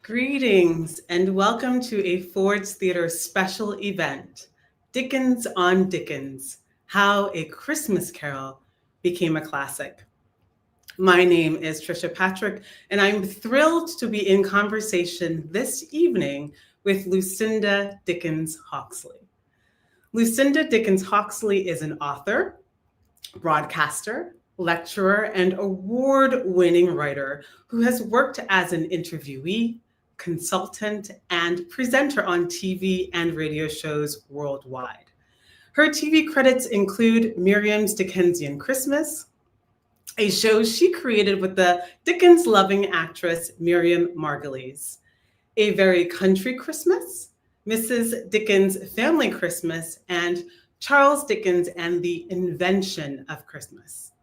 Greetings and welcome to a Ford's Theater special event, Dickens on Dickens, How a Christmas Carol Became a Classic. My name is Trisha Patrick, and I'm thrilled to be in conversation this evening with Lucinda Dickens Hawksley. Lucinda Dickens Hawksley is an author, broadcaster, lecturer, and award-winning writer who has worked as an interviewee, consultant, and presenter on TV and radio shows worldwide. Her TV credits include Miriam's Dickensian Christmas, a show she created with the Dickens-loving actress Miriam Margolyes, A Very Country Christmas, Mrs. Dickens' Family Christmas, and Charles Dickens and the Invention of Christmas.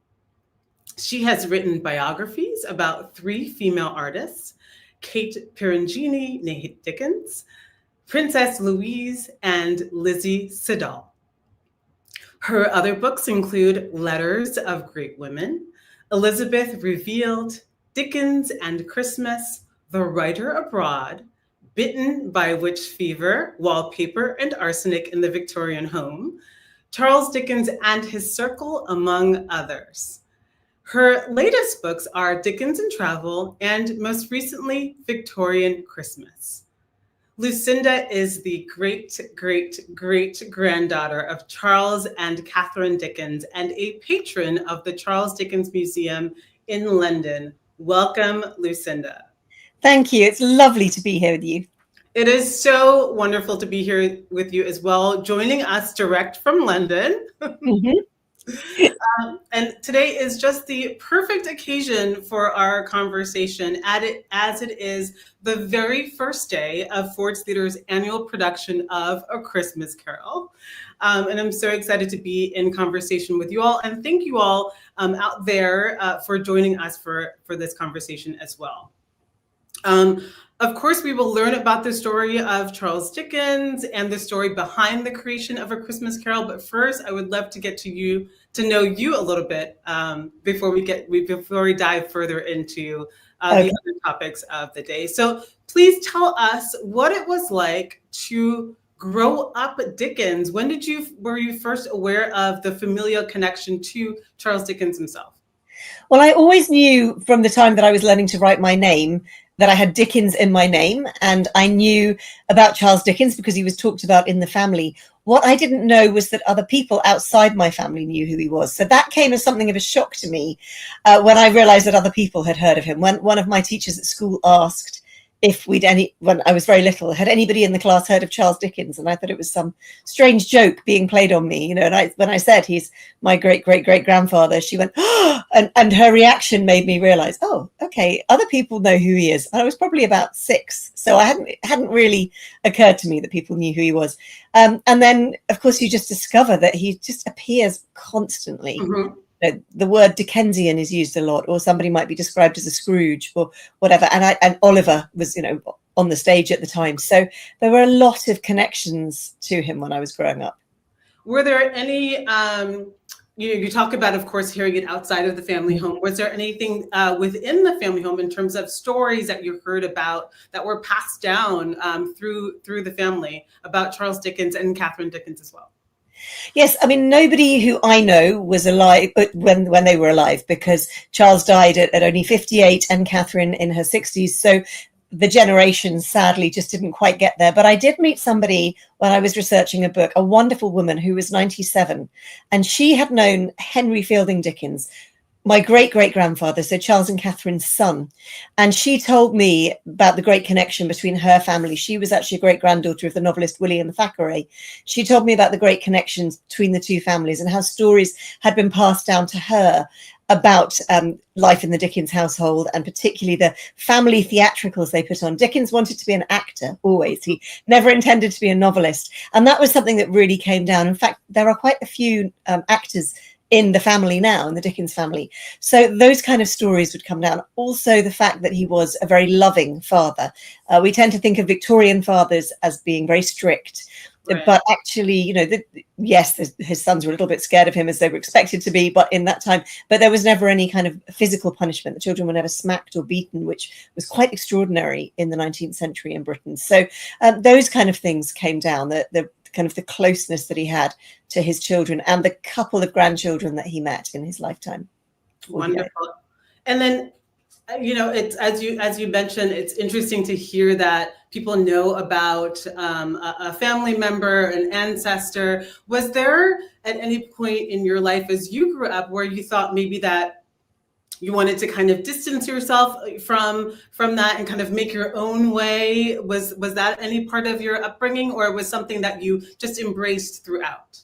She has written biographies about three female artists, Kate Perengini, née Dickens, Princess Louise, and Lizzie Siddall. Her other books include Letters of Great Women, Elizabeth Revealed, Dickens and Christmas, The Writer Abroad, Bitten by Witch Fever, Wallpaper and Arsenic in the Victorian Home, Charles Dickens and His Circle, among others. Her latest books are Dickens and Travel and, most recently, Victorian Christmas. Lucinda is the great-great-great-granddaughter of Charles and Catherine Dickens and a patron of the Charles Dickens Museum in London. Welcome, Lucinda. Thank you. It's lovely to be here with you. It is so wonderful to be here with you as well, joining us direct from London. And today is just the perfect occasion for our conversation, as it is the very first day of Ford's Theater's annual production of A Christmas Carol. And I'm so excited to be in conversation with you all. And thank you all out there for joining us for this conversation as well. Of course, we will learn about the story of Charles Dickens and the story behind the creation of A Christmas Carol. But first, I would love to get to know you a little bit before we dive further into the other topics of the day. So please tell us what it was like to grow up Dickens. When were you first aware of the familial connection to Charles Dickens himself? Well, I always knew from the time that I was learning to write my name that I had Dickens in my name, and I knew about Charles Dickens because he was talked about in the family. What I didn't know was that other people outside my family knew who he was. So that came as something of a shock to me when I realized that other people had heard of him. When one of my teachers at school asked if when I was very little, had anybody in the class heard of Charles Dickens? And I thought it was some strange joke being played on me, and when I said he's my great-great-great-grandfather, she went, oh, and her reaction made me realize, oh, okay, other people know who he is. And I was probably about 6, so it hadn't really occurred to me that people knew who he was. And then, of course, you just discover that he just appears constantly. Mm-hmm. The word Dickensian is used a lot, or somebody might be described as a Scrooge or whatever. And Oliver was, on the stage at the time. So there were a lot of connections to him when I was growing up. Were there any, you talk about, of course, hearing it outside of the family home. Was there anything within the family home in terms of stories that you heard about that were passed down through the family about Charles Dickens and Catherine Dickens as well? Yes, I mean, nobody who I know was alive when they were alive, because Charles died at only 58 and Catherine in her 60s. So the generation sadly just didn't quite get there. But I did meet somebody when I was researching a book, a wonderful woman who was 97, and she had known Henry Fielding Dickens, my great-great-grandfather, so Charles and Catherine's son. And she told me about the great connection between her family. She was actually a great-granddaughter of the novelist William Thackeray. She told me about the great connections between the two families and how stories had been passed down to her about life in the Dickens household, and particularly the family theatricals they put on. Dickens wanted to be an actor, always. He never intended to be a novelist. And that was something that really came down. In fact, there are quite a few actors in the family now, in the Dickens family. So those kind of stories would come down. Also, the fact that he was a very loving father. We tend to think of Victorian fathers as being very strict. Right. But actually, yes, his sons were a little bit scared of him, as they were expected to be, but in that time, but there was never any kind of physical punishment. The children were never smacked or beaten, which was quite extraordinary in the 19th century in Britain. So those kind of things came down, the kind of the closeness that he had to his children and the couple of grandchildren that he met in his lifetime. Wonderful. And then, it's as you mentioned, it's interesting to hear that people know about a family member, an ancestor. Was there at any point in your life as you grew up where you thought maybe that you wanted to kind of distance yourself from that and kind of make your own way? Was that any part of your upbringing, or was something that you just embraced throughout?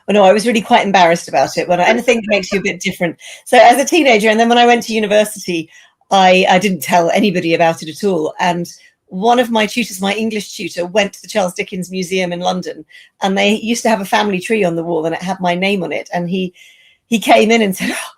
Well, no, I was really quite embarrassed about it. When anything makes you a bit different. So as a teenager, and then when I went to university, I didn't tell anybody about it at all. And one of my tutors, my English tutor, went to the Charles Dickens Museum in London, and they used to have a family tree on the wall, and it had my name on it. And he came in and said, "Oh,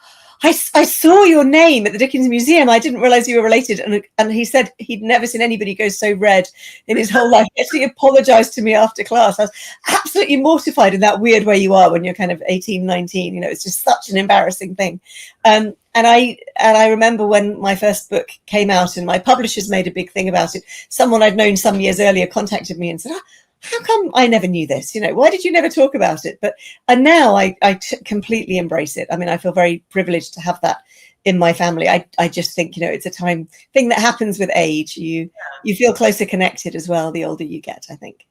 I saw your name at the Dickens Museum. I didn't realize you were related." And he said he'd never seen anybody go so red in his whole life. He actually apologized to me after class. I was absolutely mortified in that weird way you are when you're kind of 18, 19. It's just such an embarrassing thing. And I remember when my first book came out and my publishers made a big thing about it. Someone I'd known some years earlier contacted me and said, "Oh, how come I never knew this? Why did you never talk about it?" And now I completely embrace it. I mean, I feel very privileged to have that in my family. I just think, it's a thing that happens with age. You feel closer connected as well, the older you get, I think.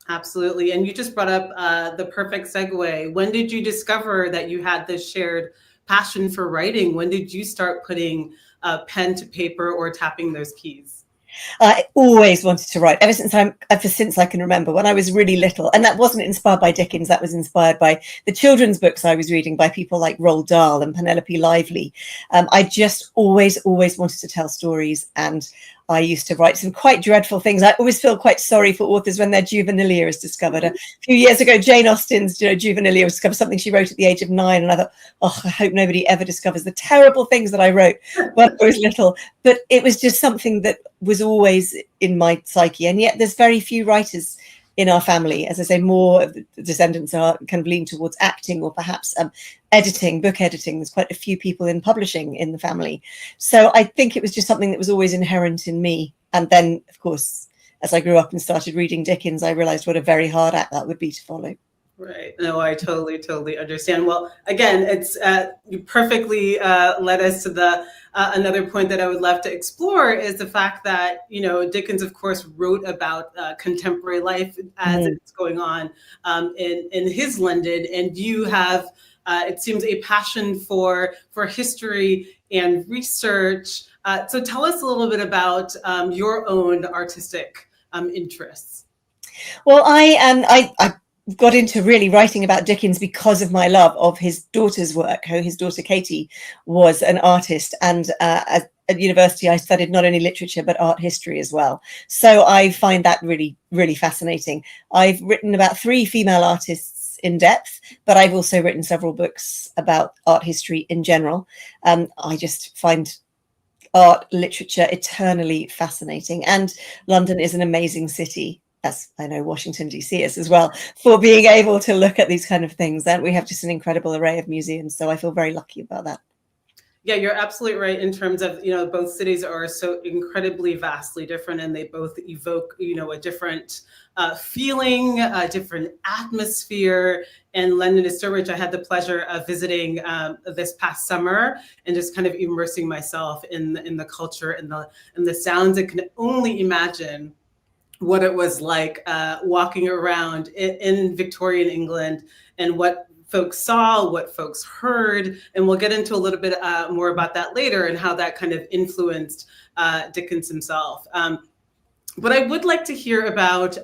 Absolutely. And you just brought up the perfect segue. When did you discover that you had this shared passion for writing? When did you start putting pen to paper or tapping those keys? I always wanted to write ever since I can remember, when I was really little. And that wasn't inspired by Dickens. That was inspired by the children's books I was reading by people like Roald Dahl and Penelope Lively. I just always wanted to tell stories. And I used to write some quite dreadful things. I always feel quite sorry for authors when their juvenilia is discovered. A few years ago, Jane Austen's juvenilia was discovered, something she wrote at the age of 9. And I thought, oh, I hope nobody ever discovers the terrible things that I wrote when I was little. But it was just something that was always in my psyche. And yet there's very few writers in our family. As I say, more of the descendants are kind of lean towards acting or perhaps editing, book editing. There's quite a few people in publishing in the family. So I think it was just something that was always inherent in me. And then, of course, as I grew up and started reading Dickens, I realized what a very hard act that would be to follow. Right. No, I totally understand. Well, again, it's you perfectly led us to the another point that I would love to explore is the fact that, Dickens, of course, wrote about contemporary life as it's going on in his London. And you have, it seems, a passion for history and research. So tell us a little bit about your own artistic interests. Well, I got into really writing about Dickens because of my love of his daughter's work. His daughter Katie was an artist, and at university I studied not only literature but art history as well. So I find that really, really fascinating. I've written about 3 female artists in depth, but I've also written several books about art history in general. I just find art, literature eternally fascinating, and London is an amazing city, as I know Washington, D.C. is as well, for being able to look at these kind of things. And we have just an incredible array of museums. So I feel very lucky about that. Yeah, you're absolutely right in terms of, both cities are so incredibly vastly different, and they both evoke, a different feeling, a different atmosphere. And London is so rich. I had the pleasure of visiting this past summer and just kind of immersing myself in the culture and the sounds. I can only imagine what it was like walking around in Victorian England and what folks saw, what folks heard. And we'll get into a little bit more about that later and how that kind of influenced Dickens himself. But I would like to hear about,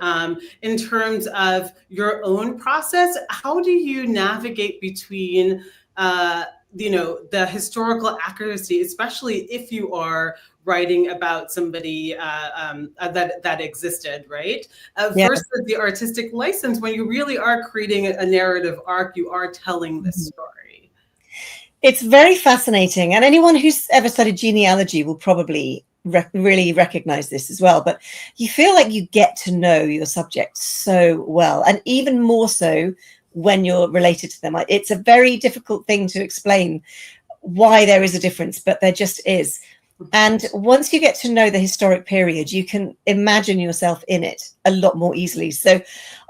in terms of your own process, how do you navigate between the historical accuracy, especially if you are writing about somebody that existed, right? Versus the artistic license, when you really are creating a narrative arc, you are telling the story. It's very fascinating. And anyone who's ever studied genealogy will probably really recognize this as well, but you feel like you get to know your subject so well, and even more so when you're related to them. It's a very difficult thing to explain why there is a difference, but there just is. And once you get to know the historic period, you can imagine yourself in it a lot more easily. So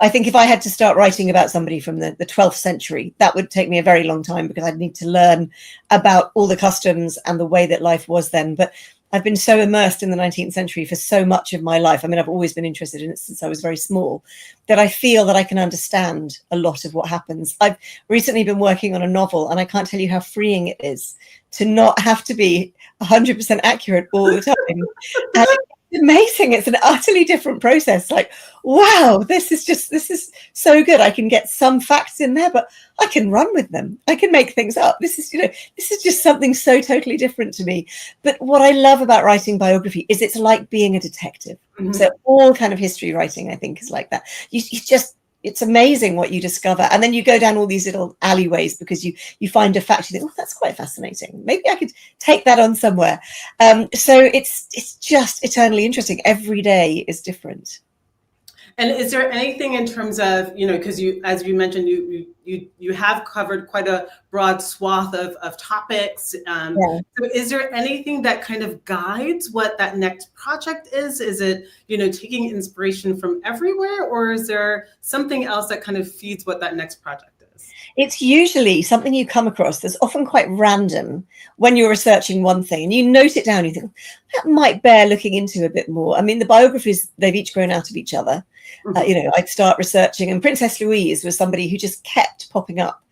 I think if I had to start writing about somebody from the 12th century, that would take me a very long time, because I'd need to learn about all the customs and the way that life was then. But I've been so immersed in the 19th century for so much of my life. I mean, I've always been interested in it since I was very small, that I feel that I can understand a lot of what happens. I've recently been working on a novel, and I can't tell you how freeing it is to not have to be 100% accurate all the time. And it's amazing. It's an utterly different process. Like, wow, this is so good. I can get some facts in there, but I can run with them. I can make things up. This is just something so totally different to me. But what I love about writing biography is it's like being a detective. Mm-hmm. So all kind of history writing, I think, is like that. It's amazing what you discover. And then you go down all these little alleyways because you find a fact, you think, oh, that's quite fascinating. Maybe I could take that on somewhere. So it's just eternally interesting. Every day is different. And is there anything in terms of, because you, as you mentioned, you have covered quite a broad swath of topics. So is there anything that kind of guides what that next project is? Is it, taking inspiration from everywhere, or is there something else that kind of feeds what that next project is? It's usually something you come across that's often quite random when you're researching one thing, and you note it down. You think, that might bear looking into a bit more. I mean, the biographies, they've each grown out of each other. I'd start researching, and Princess Louise was somebody who just kept popping up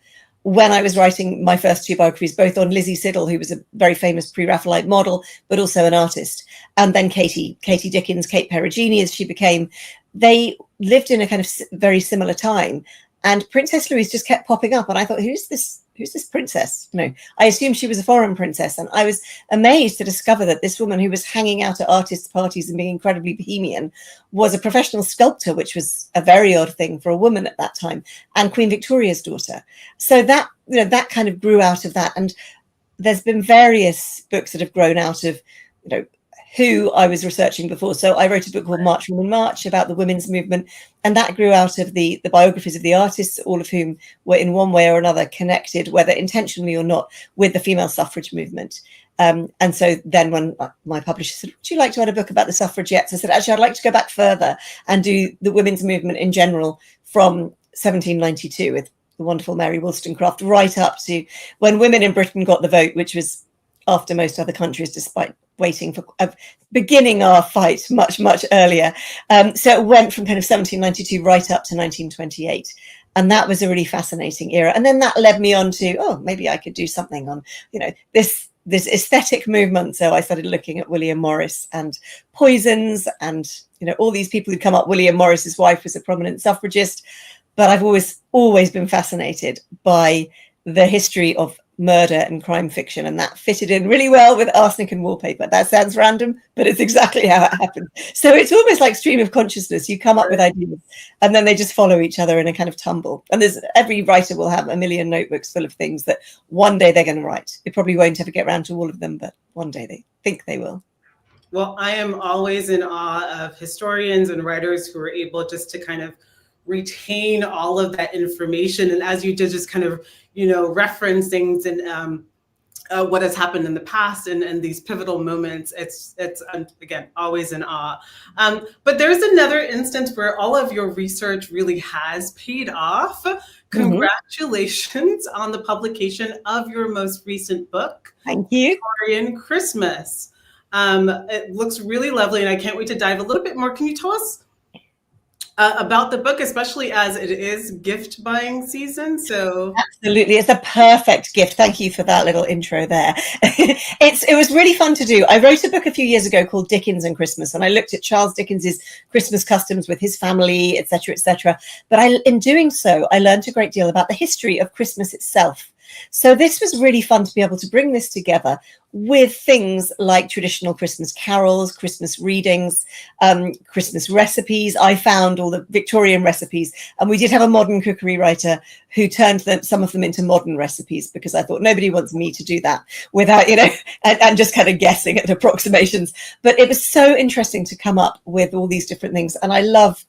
when I was writing my first two biographies, both on Lizzie Siddal, who was a very famous pre-Raphaelite model, but also an artist, and then Katie Dickens, Kate Perugini, as she became. They lived in a kind of very similar time, and Princess Louise just kept popping up, and I thought, who's this princess? I assumed she was a foreign princess, and I was amazed to discover that this woman, who was hanging out at artists' parties and being incredibly bohemian, was a professional sculptor, which was a very odd thing for a woman at that time, and Queen Victoria's daughter. So that that kind of grew out of that, and there's been various books that have grown out of who I was researching before. So I wrote a book called March Woman March about the women's movement, and that grew out of the biographies of the artists, all of whom were in one way or another connected, whether intentionally or not, with the female suffrage movement. And so then when my publisher said, would you like to write a book about the suffragettes? I said, actually, I'd like to go back further and do the women's movement in general from 1792 with the wonderful Mary Wollstonecraft right up to when women in Britain got the vote, which was after most other countries, despite waiting for beginning our fight much, much earlier. So it went from kind of 1792 right up to 1928. And that was a really fascinating era. And then that led me on to, maybe I could do something on, this aesthetic movement. So I started looking at William Morris and poisons and, all these people who'd come up. William Morris's wife was a prominent suffragist. But I've always been fascinated by the history of murder and crime fiction, and that fitted in really well with Arsenic and Wallpaper. That sounds random, but it's exactly how it happened. So it's almost like stream of consciousness. You come up with ideas and then they just follow each other in a kind of tumble. And every writer will have a million notebooks full of things that one day they're going to write. It probably won't ever get around to all of them, but one day they think they will. Well, I am always in awe of historians and writers who are able just to kind of retain all of that information. And as you did, just kind of, reference things and what has happened in the past and these pivotal moments. It's again, always in awe. But there's another instance where all of your research really has paid off. Congratulations on the publication of your most recent book. Thank you. Victorian Christmas. It looks really lovely, and I can't wait to dive a little bit more. Can you tell us about the book, especially as it is gift buying season? So absolutely, it's a perfect gift. Thank you for that little intro there. It was really fun to do. I wrote a book a few years ago called Dickens and Christmas, and I looked at Charles Dickens's Christmas customs with his family, etc., etc. But in doing so, I learned a great deal about the history of Christmas itself. So this was really fun to be able to bring this together with things like traditional Christmas carols, Christmas readings, Christmas recipes. I found all the Victorian recipes, and we did have a modern cookery writer who turned some of them into modern recipes, because I thought nobody wants me to do that without, and just kind of guessing at approximations. But it was so interesting to come up with all these different things. And I love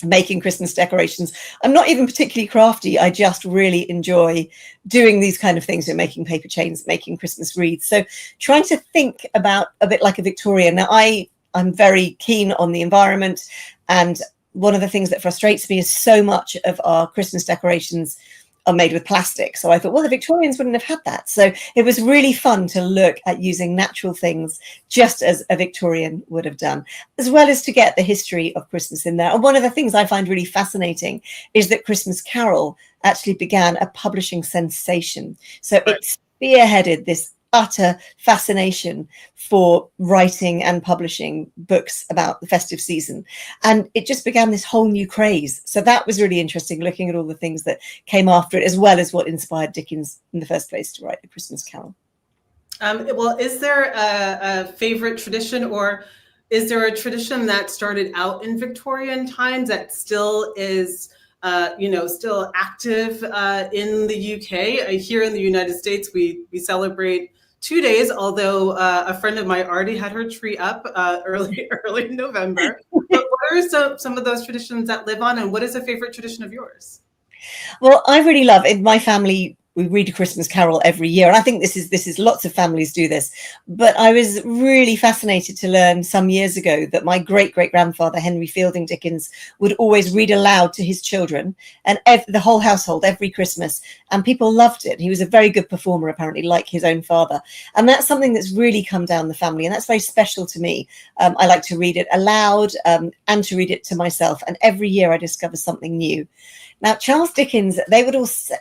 making Christmas decorations. I'm not even particularly crafty. I just really enjoy doing these kind of things. We're making paper chains, making Christmas wreaths. So trying to think about a bit like a Victorian. Now, I'm very keen on the environment. And one of the things that frustrates me is so much of our Christmas decorations are made with plastic. So I thought, well, the Victorians wouldn't have had that. So it was really fun to look at using natural things, just as a Victorian would have done, as well as to get the history of Christmas in there. And one of the things I find really fascinating is that Christmas Carol actually began a publishing sensation. So it spearheaded this utter fascination for writing and publishing books about the festive season, and it just began this whole new craze. So that was really interesting, looking at all the things that came after it, as well as what inspired Dickens in the first place to write A Christmas Carol. Well, is there a favorite tradition, or is there a tradition that started out in Victorian times that still is still active in the UK? Here in the United States, we celebrate 2 days, although a friend of mine already had her tree up early in November. But what are some of those traditions that live on, and what is a favorite tradition of yours? Well, I really love, in my family, we read A Christmas Carol every year. And I think this is lots of families do this. But I was really fascinated to learn some years ago that my great-great-grandfather, Henry Fielding Dickens, would always read aloud to his children and the whole household every Christmas. And people loved it. He was a very good performer, apparently, like his own father. And that's something that's really come down the family. And that's very special to me. I like to read it aloud and to read it to myself. And every year I discover something new. Now, Charles Dickens, they would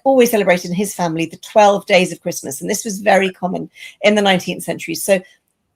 always celebrate in his family the 12 days of Christmas. And this was very common in the 19th century. So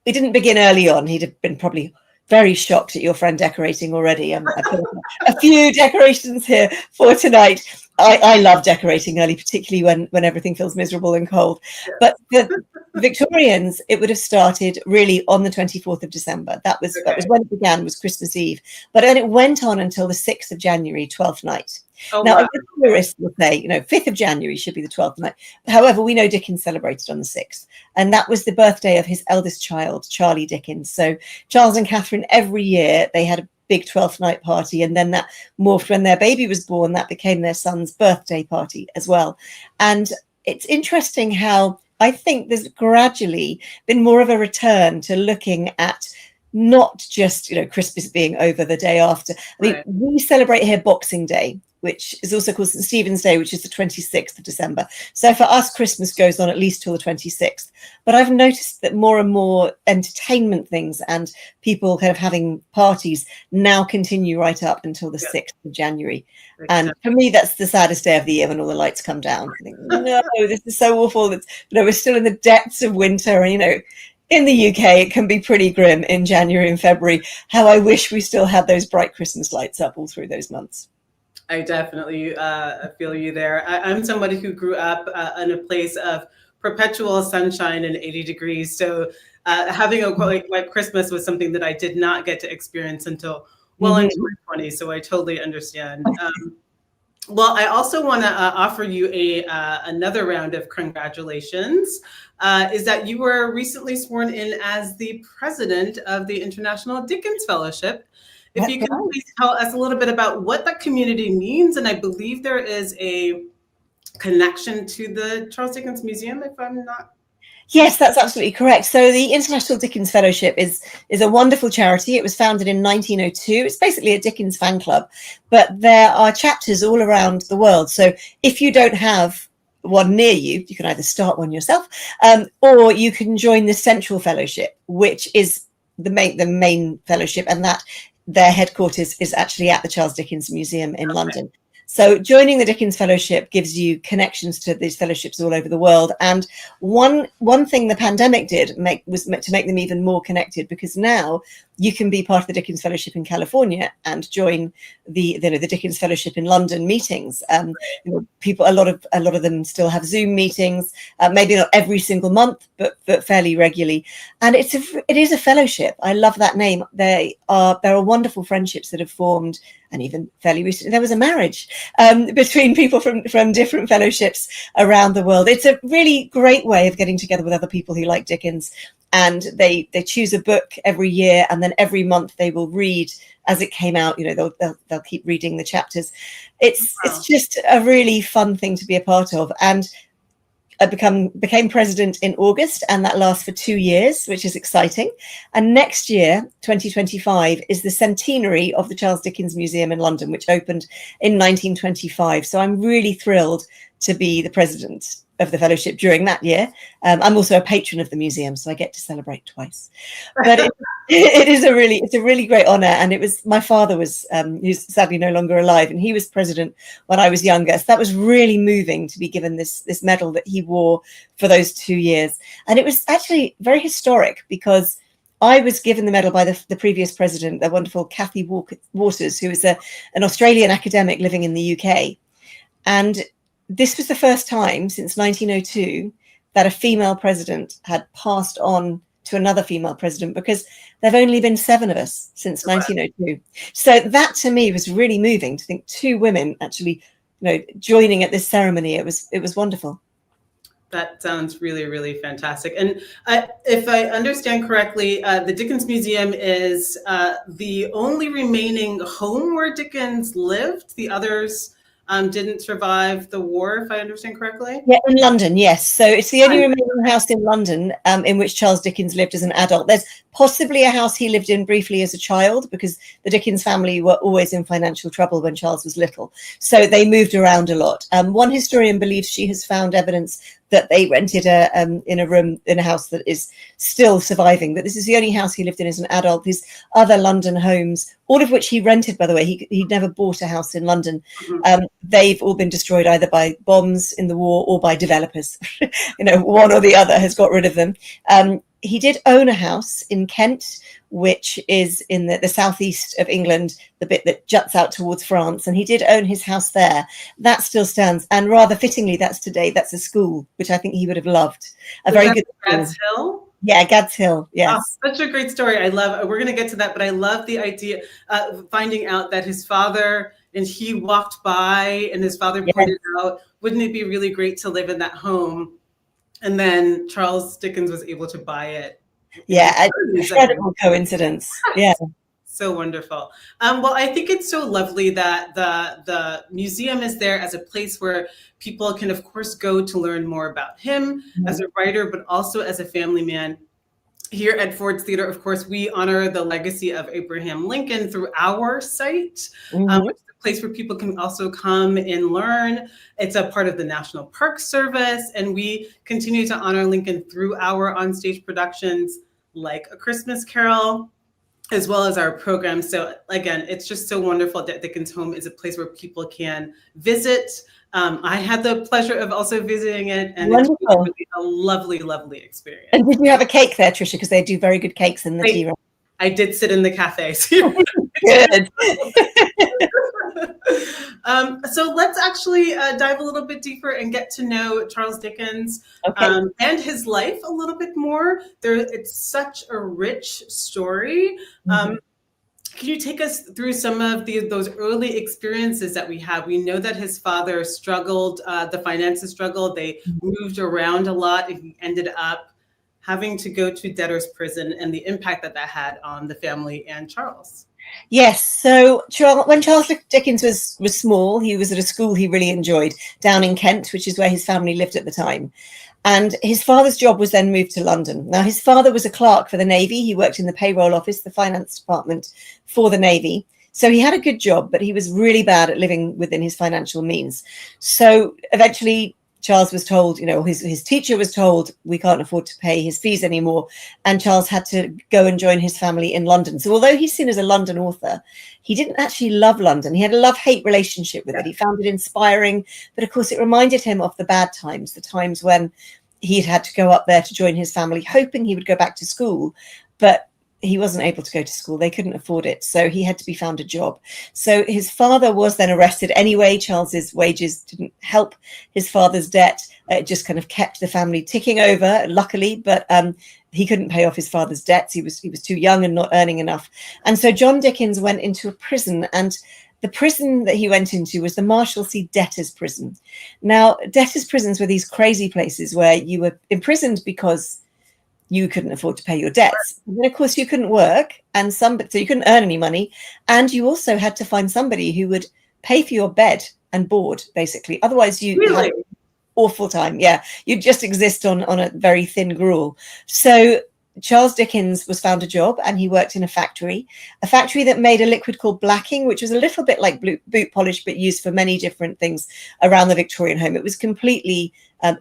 it didn't begin early on. He'd have been probably very shocked at your friend decorating already. I put a few decorations here for tonight. I love decorating early, particularly when everything feels miserable and cold. But the Victorians, it would have started really on the 24th of December. That was when it began, was Christmas Eve. But then it went on until the 6th of January, 12th night. Oh, now, wow. A tourist will say, 5th of January should be the 12th night. However, we know Dickens celebrated on the 6th. And that was the birthday of his eldest child, Charlie Dickens. So Charles and Catherine, every year, they had a big 12th night party, and then that morphed when their baby was born. That became their son's birthday party as well. And it's interesting how I think there's gradually been more of a return to looking at not just Christmas being over the day after. I mean, we celebrate here Boxing Day, which is also called St. Stephen's Day, which is the 26th of December. So for us, Christmas goes on at least till the 26th. But I've noticed that more and more entertainment things and people kind of having parties now continue right up until the 6th of January. And for me, that's the saddest day of the year, when all the lights come down. I think, no, this is so awful. That we're still in the depths of winter, and in the UK, it can be pretty grim in January and February. How I wish we still had those bright Christmas lights up all through those months. I definitely feel you there. I'm somebody who grew up in a place of perpetual sunshine and 80 degrees. So having a white Christmas was something that I did not get to experience until well into my 20s. So I totally understand. Well, I also want to offer you another round of congratulations. Is that you were recently sworn in as the president of the International Dickens Fellowship. If you can please tell us a little bit about what that community means. And I believe there is a connection to the Charles Dickens Museum, if I'm not. Yes, that's absolutely correct. So the International Dickens Fellowship is a wonderful charity. It was founded in 1902. It's basically a Dickens fan club, but there are chapters all around the world. So if you don't have one near you, you can either start one yourself, or you can join the Central Fellowship, which is the main fellowship, and that their headquarters is actually at the Charles Dickens Museum in London. So joining the Dickens Fellowship gives you connections to these fellowships all over the world. And one thing the pandemic did was to make them even more connected, because now you can be part of the Dickens Fellowship in California and join the Dickens Fellowship in London meetings. People, a lot of them still have Zoom meetings, maybe not every single month, but fairly regularly. And it is a fellowship. I love that name. There are wonderful friendships that have formed, and even fairly recently there was a marriage between people from different fellowships around the world. It's a really great way of getting together with other people who like Dickens. And they choose a book every year, and then every month they will read as it came out. They'll keep reading the chapters. It's just a really fun thing to be a part of. And I became president in August, and that lasts for 2 years, which is exciting. And next year, 2025, is the centenary of the Charles Dickens Museum in London, which opened in 1925. So I'm really thrilled to be the president of the fellowship during that year. I'm also a patron of the museum, so I get to celebrate twice. But it's a really great honor. And it was my father who's sadly no longer alive, and he was president when I was younger. So that was really moving to be given this medal that he wore for those 2 years. And it was actually very historic, because I was given the medal by the previous president, the wonderful Cathy Waters, who is an Australian academic living in the UK. And this was the first time since 1902 that a female president had passed on to another female president, because there've only been 7 of us since 1902. So that to me was really moving, to think 2 women actually, joining at this ceremony. It was wonderful. That sounds really, really fantastic. And if I understand correctly, the Dickens Museum is the only remaining home where Dickens lived. The others didn't survive the war, if I understand correctly. Yeah, in London, yes. So it's the only remaining house in London in which Charles Dickens lived as an adult. There's possibly a house he lived in briefly as a child, because the Dickens family were always in financial trouble when Charles was little. So they moved around a lot. One historian believes she has found evidence that they rented in a room in a house that is still surviving. But this is the only house he lived in as an adult. His other London homes, all of which he rented, by the way, he never bought a house in London. Mm-hmm. They've all been destroyed either by bombs in the war or by developers. One or the other has got rid of them. He did own a house in Kent, which is in the southeast of England, the bit that juts out towards France. And he did own his house there. That still stands. And rather fittingly, that's a school, which I think he would have loved. Very good school. Gad's Hill? Yeah, Gad's Hill. Yes. Oh, such a great story. We're going to get to that, but I love the idea of finding out that his father, and he walked by, and his father pointed out, wouldn't it be really great to live in that home? And then Charles Dickens was able to buy it. Yeah, incredible coincidence. Yeah. So wonderful. Well, I think it's so lovely that the museum is there as a place where people can, of course, go to learn more about him as a writer, but also as a family man. Here at Ford's Theater, of course, we honor the legacy of Abraham Lincoln through our site, which is a place where people can also come and learn. It's a part of the National Park Service, and we continue to honor Lincoln through our onstage productions like A Christmas Carol, as well as our programs. So again, it's just so wonderful that Dickens Home is a place where people can visit. I had the pleasure of also visiting it, and it's really a lovely, lovely experience. And did you have a cake there, Tricia? Because they do very good cakes in the tea room. I did sit in the cafe. So good. So let's actually dive a little bit deeper and get to know Charles Dickens and his life a little bit more. It's such a rich story. Can you take us through some of those early experiences that we have? We know that his father struggled, the finances struggled. They moved around a lot, and he ended up having to go to debtor's prison, and the impact that had on the family and Charles. Yes. So when Charles Dickens was small, he was at a school he really enjoyed down in Kent, which is where his family lived at the time. And his father's job was then moved to London. Now, his father was a clerk for the Navy. He worked in the payroll office, the finance department for the Navy. So he had a good job, but he was really bad at living within his financial means. So eventually, Charles was told, his teacher was told, we can't afford to pay his fees anymore. And Charles had to go and join his family in London. So although he's seen as a London author, he didn't actually love London. He had a love-hate relationship with it. He found it inspiring. But of course, it reminded him of the bad times, the times when he'd had to go up there to join his family, hoping he would go back to school. But he wasn't able to go to school. They couldn't afford it. So he had to be found a job. So his father was then arrested anyway. Charles's wages didn't help his father's debt. It just kind of kept the family ticking over, luckily, but he couldn't pay off his father's debts. He was too young and not earning enough. And so John Dickens went into a prison, and the prison that he went into was the Marshalsea debtors prison. Now, debtors prisons were these crazy places where you were imprisoned because you couldn't afford to pay your debts. And then, of course, you couldn't work, so you couldn't earn any money. And you also had to find somebody who would pay for your bed and board, basically. Otherwise, you had an awful time. Yeah, you'd just exist on a very thin gruel. So Charles Dickens was found a job, and he worked in a factory that made a liquid called blacking, which was a little bit like boot polish, but used for many different things around the Victorian home. It was completely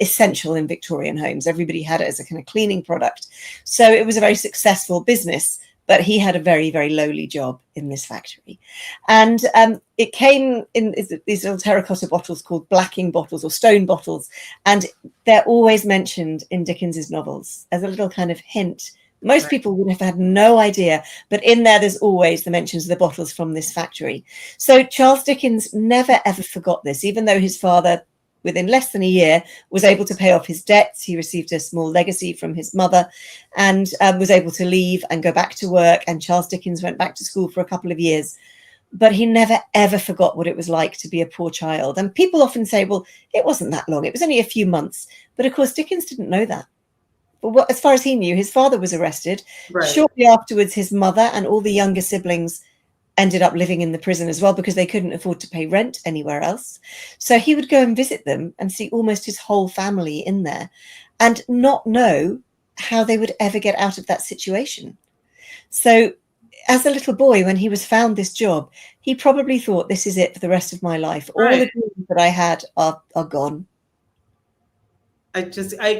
essential in Victorian homes. Everybody had it as a kind of cleaning product. So it was a very successful business, but he had a very, very lowly job in this factory. And it came in these little terracotta bottles called blacking bottles or stone bottles. And they're always mentioned in Dickens's novels as a little kind of hint. Most people would have had no idea, but in there's always the mentions of the bottles from this factory. So Charles Dickens never, ever forgot this, even though his father, within less than a year, was able to pay off his debts. He received a small legacy from his mother and was able to leave and go back to work. And Charles Dickens went back to school for a couple of years. But he never, ever forgot what it was like to be a poor child. And people often say, well, it wasn't that long. It was only a few months. But of course, Dickens didn't know that. But as far as he knew, his father was arrested. Right. Shortly afterwards, his mother and all the younger siblings ended up living in the prison as well, because they couldn't afford to pay rent anywhere else. So he would go and visit them and see almost his whole family in there and not know how they would ever get out of that situation. So as a little boy, when he was found this job, he probably thought, this is it for the rest of my life. All the dreams that I had are gone. I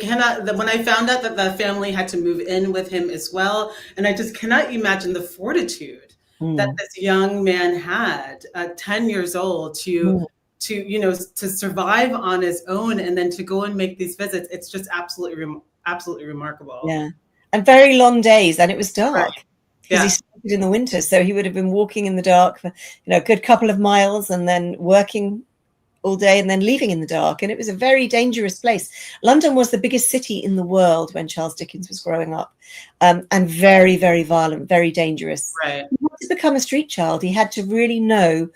cannot, when I found out that the family had to move in with him as well, and I just cannot imagine the fortitude that this young man had at 10 years old to survive on his own and then to go and make these visits. It's just absolutely remarkable. Yeah. And very long days, and it was dark because he started in the winter. So he would have been walking in the dark for, a good couple of miles and then working all day and then leaving in the dark. And it was a very dangerous place. London was the biggest city in the world when Charles Dickens was growing up, and very, very violent, very dangerous. Right. He had to become a street child. He had to really know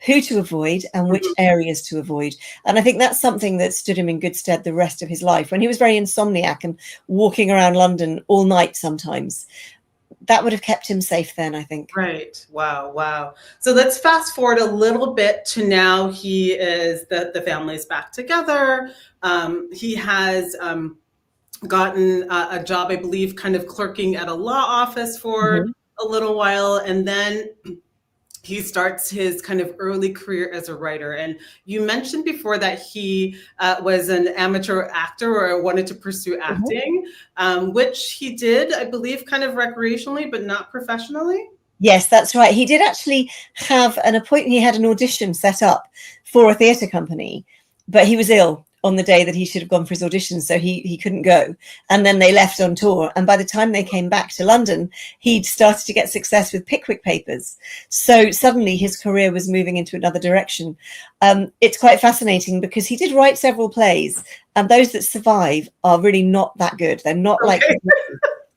who to avoid and which areas to avoid. And I think that's something that stood him in good stead the rest of his life. When he was very insomniac and walking around London all night sometimes, that would have kept him safe then, I think. Right. Wow. So let's fast forward a little bit to now. He is, the family's back together. He has gotten a job, I believe, kind of clerking at a law office for a little while. And then he starts his kind of early career as a writer. And you mentioned before that he was an amateur actor or wanted to pursue acting, which he did, I believe, kind of recreationally, but not professionally. Yes, that's right. He did actually have an appointment. He had an audition set up for a theatre company, but he was ill on the day that he should have gone for his audition, so he couldn't go. And then they left on tour. And by the time they came back to London, he'd started to get success with Pickwick Papers. So suddenly his career was moving into another direction. It's quite fascinating because he did write several plays, and those that survive are really not that good. They're not like...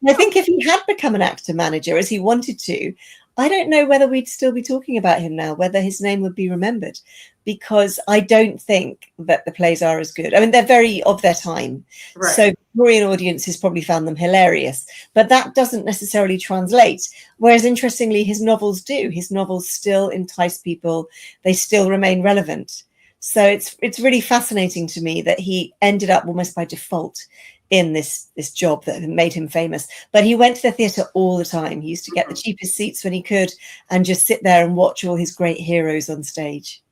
I think if he had become an actor manager as he wanted to, I don't know whether we'd still be talking about him now, whether his name would be remembered, because I don't think that the plays are as good. I mean, they're very of their time. Right. So Victorian audiences probably found them hilarious, but that doesn't necessarily translate. Whereas interestingly, his novels do. His novels still entice people. They still remain relevant. So it's really fascinating to me that he ended up almost by default in this job that made him famous. But he went to the theatre all the time. He used to get the cheapest seats when he could and just sit there and watch all his great heroes on stage.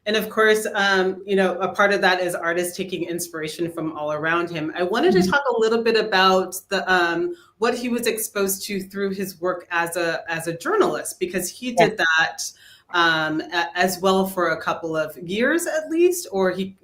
And of course, a part of that is artists taking inspiration from all around him. I wanted to Mhm. talk a little bit about the what he was exposed to through his work as a journalist, because he Yeah. did that as well for a couple of years at least, or he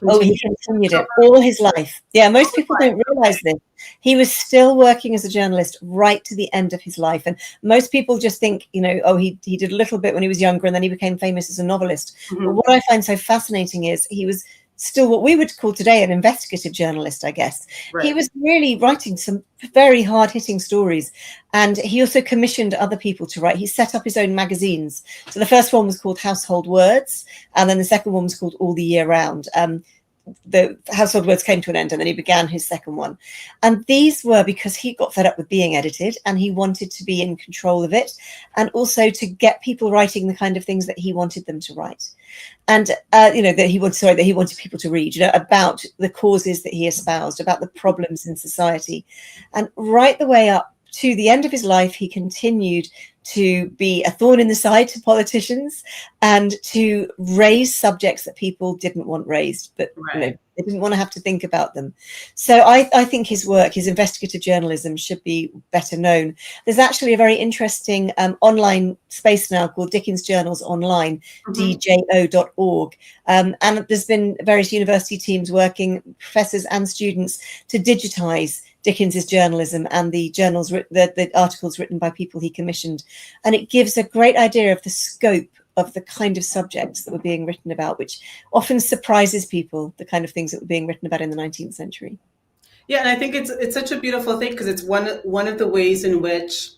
Oh, he continued continued to it cover all his life. Yeah, all most his people life. don't realize this. He was still working as a journalist right to the end of his life. And most people just think, oh, he did a little bit when he was younger and then he became famous as a novelist. But Mhm. what I find so fascinating is he was still what we would call today an investigative journalist, I guess. He Right. was really writing some very hard-hitting stories. And he also commissioned other people to write. He set up his own magazines. So the first one was called Household Words, and then the second one was called All the Year Round. The Household Words came to an end and then he began his second one. And these were because he got fed up with being edited and he wanted to be in control of it, and also to get people writing the kind of things that he wanted them to write. And that he wanted people to read, about the causes that he espoused, about the problems in society. And right the way up to the end of his life, he continued to be a thorn in the side to politicians and to raise subjects that people didn't want raised, but Right. they didn't want to have to think about them. So I think his work, his investigative journalism, should be better known. There's actually a very interesting online space now called Dickens Journals Online, Mhm. djo.org. And there's been various university teams working, professors and students, to digitize Dickens's journalism and the journals, the articles written by people he commissioned. And it gives a great idea of the scope of the kind of subjects that were being written about, which often surprises people, the kind of things that were being written about in the 19th century. Yeah, and I think it's such a beautiful thing because it's one of the ways in which,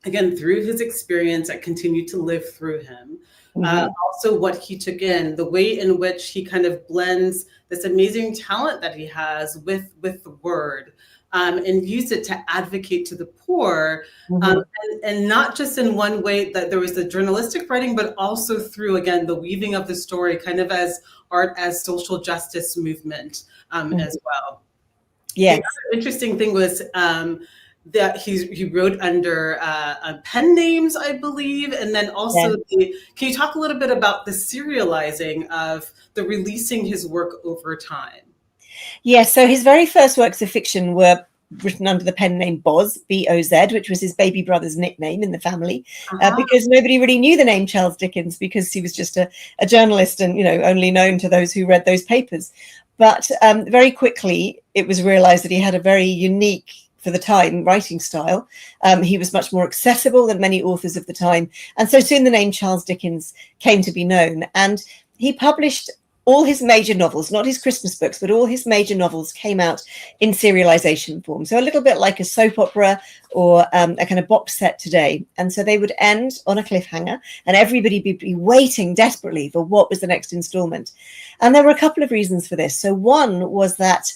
again, through his experience that continued to live through him. Mm-hmm. Also, what he took in, the way in which he kind of blends this amazing talent that he has with the word, and used it to advocate to the poor, Mm-hmm. and not just in one way that there was the journalistic writing, but also through, again, the weaving of the story, kind of as art as social justice movement, Mm-hmm. as well. The Yes. other interesting thing was that he wrote under pen names, I believe, and then Yeah. also can you talk a little bit about the serializing of the releasing his work over time? Yes, so his very first works of fiction were written under the pen name Boz, B-O-Z, which was his baby brother's nickname in the family, Uh-huh. because nobody really knew the name Charles Dickens because he was just a journalist and, only known to those who read those papers. But very quickly, it was realized that he had a very unique, for the time, writing style. He was much more accessible than many authors of the time. And so soon the name Charles Dickens came to be known. And he published all his major novels, not his Christmas books, but all his major novels came out in serialization form. So a little bit like a soap opera or a kind of box set today. And so they would end on a cliffhanger and everybody would be waiting desperately for what was the next installment. And there were a couple of reasons for this. So one was that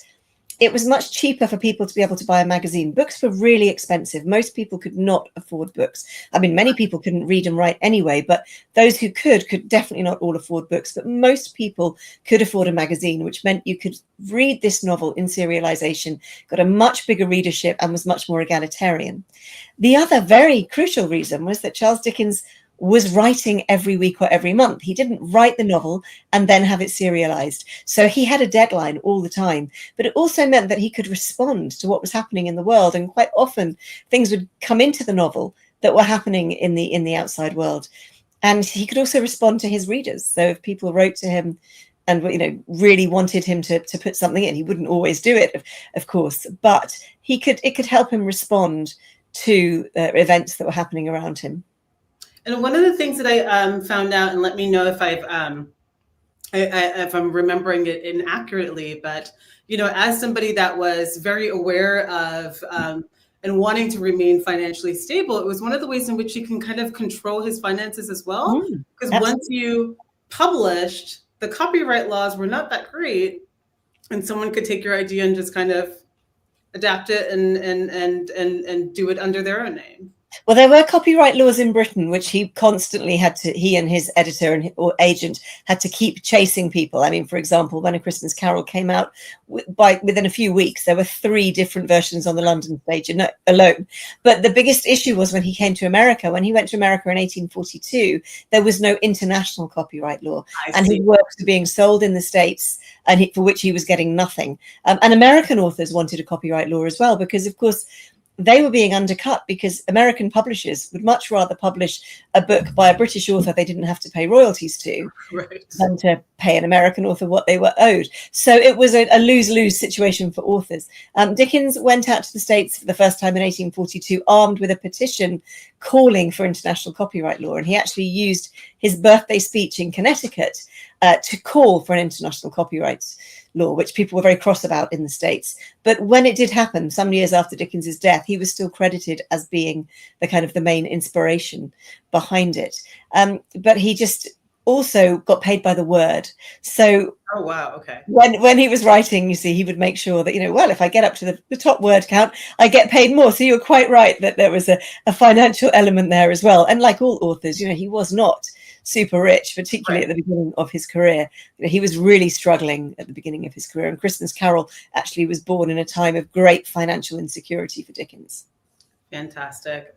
it was much cheaper for people to be able to buy a magazine. Books were really expensive. Most people could not afford books. I mean, many people couldn't read and write anyway, but those who could definitely not all afford books. But most people could afford a magazine, which meant you could read this novel in serialization, got a much bigger readership, and was much more egalitarian. The other very crucial reason was that Charles Dickens was writing every week or every month. He didn't write the novel and then have it serialized. So he had a deadline all the time. But it also meant that he could respond to what was happening in the world. And quite often things would come into the novel that were happening in the outside world. And he could also respond to his readers. So if people wrote to him and really wanted him to put something in, he wouldn't always do it, of course, but it could help him respond to events that were happening around him. And one of the things that I found out, and let me know if if I'm remembering it inaccurately, but as somebody that was very aware of and wanting to remain financially stable, it was one of the ways in which he can kind of control his finances as well. Because once Absolutely. you published, the copyright laws were not that great, and someone could take your idea and just kind of adapt it and do it under their own name. Well, there were copyright laws in Britain, which he constantly had to, he and his editor and or agent had to keep chasing people. I mean, for example, when A Christmas Carol came out, within a few weeks, there were 3 different versions on the London stage alone. But the biggest issue was when he came to America. When he went to America in 1842, there was no international copyright law, and his works were being sold in the States, and for which he was getting nothing. And American authors wanted a copyright law as well, because, of course, they were being undercut because American publishers would much rather publish a book by a British author they didn't have to pay royalties to than to pay an American author what they were owed. So it was a lose-lose situation for authors. Dickens went out to the States for the first time in 1842 armed with a petition calling for international copyright law. And he actually used his birthday speech in Connecticut to call for an international copyright law, which people were very cross about in the States. But when it did happen, some years after Dickens's death, he was still credited as being the kind of the main inspiration behind it. But he just also got paid by the word. So oh wow, okay. When he was writing, you see, he would make sure that, you know, well, if I get up to the top word count, I get paid more. So you're quite right that there was a financial element there as well. And like all authors, you know, he was not super rich, particularly at the beginning of his career. You know, he was really struggling at the beginning of his career. And Christmas Carol actually was born in a time of great financial insecurity for Dickens. Fantastic.